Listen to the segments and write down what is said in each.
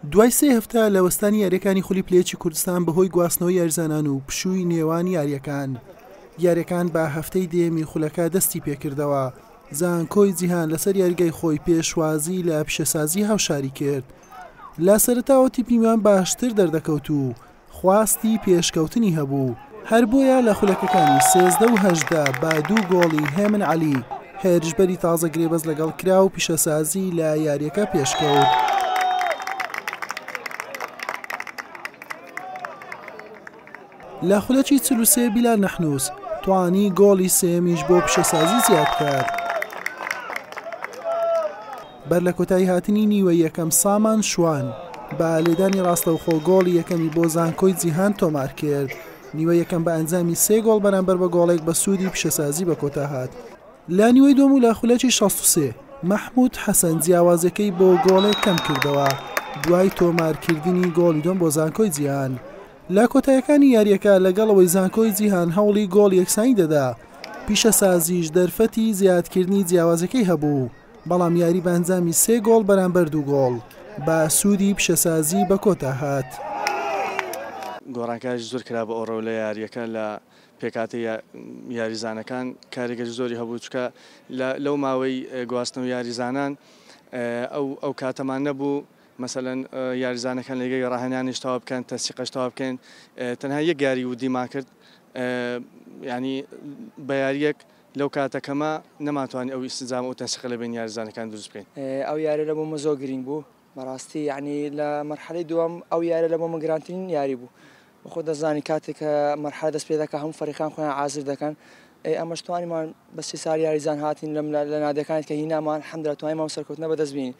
دوای 3 هەفتە لە وەستانی یاریەکانی خولی پلەیەکی کوردستان بەهۆی گواستنەوەی یاریزانان و پشووی نێوان یاریەکان بە هەفتەی دێمی خولەکە دەستی پێکردەوە. زانکۆی جیهان لەسەر یاریگای خۆی پێشوازی لە پیشەسازی هاوشاری کرد. لە سەرەتاوە تیپی میوان باشتر دەردەکەوت و خواستی پێشکەوتنی هەبوو. هەر بۆیە لە خولەکەکانی 13 و 18 با 2 گۆڵی هێمن عەلی هێرشبەری تازە گرێبەز لەگەڵ کرا و پیشەسازی لە یاریەکە پێشکەوت. لە خولەکی 43 بیلال نەحنووس توانی گۆڵی سێمیش بۆ پیشەسازی زیاد کرد. بەر لە کۆتایی هاتنی نیوە یەکەم سامان شوان بە لێدانی ڕاستەوخۆ گۆڵی یەکەمی بۆ زانکۆی جیهان تۆمار کرد. نیوە یەکەم بە ئەنجامی 3 گۆڵ بەرامبەر بە گۆڵێک بە سوودی پیشەسازی بە کۆتا هات. لە نیوەی دووەم و لە خولەکی 63 مەحموود حەسەن جیاوازەکەی بۆ گۆڵێک کەم کردەوە دوای تۆمارکردنی گۆڵی دوم بۆ زانکۆی جیهان. لە کۆتایەکانی یاریەکە لەگەڵەوەی زانکۆی جیهان هەوڵی گۆڵ یەکسانی دەدا، پیشەسازیش دەرفەتی زیادکردنی جیاوازەکەی هەبوو، بەڵام یاری بە ئەنجامی 3 گۆڵ بەرامبەر 2 گۆڵ بە سوودی پیشەسازی بە کۆتا هات. گۆڕانکاریش زۆر کرا بە ئۆڕۆ لە یاریەکە لە پێکاتی یاریزانەکان کارێگەری زۆری هەبوو، چکە لەو ماوەی گواستنەوە یاریزانان ئەو کاتەمان نەبوو مثلەن یاریزانەکان لەگەی ڕاهێنانیش تەواو بکەن، تەسیقەش تەواو بکەن. تەنها یەک یاری و دیما کرد، ینی بە یاریەک لەو کاتەکەمە نەماتوانانی ئەو ئیستیزام و تەسیقە لە بین یاریزانەکان دروست بکەین. ئەو یاری لە بۆمە زۆر گرنگ بوو بەڕاستی، یعنی لە مەرحەلەی دووەم ئەو یارە لە بۆمە گرانترین یاری بوو. بەخۆ دەزانی کاتێک کە مەرحەلە دەست پێ دەکات هەموو فەریقان خۆیان عازر دەکەن. ئەمەش توانیمان بە 3 سال یاریزان هاتین لە نادەکانت کە هینامان حەمدرا توانیمان سەرکەوتنە بەدەست بینین.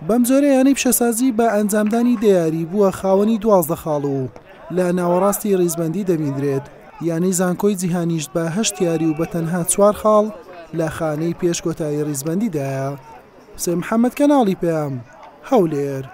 بەم جۆرە یانەی پیشەسازی بە ئەنجامدانی دیاری بووە خاوەنی 12 خاڵ و لە ناوەڕاستی ڕیزبەندی دەبیندرێت. یانەی زانکۆی جیهانیشت بە 8 یاری و بە تەنها 4 خاڵ لە خانەی پێش کۆتایی ڕیزبەندیدایە. حسێن محەممەد کەناڵی پێم هەولێر.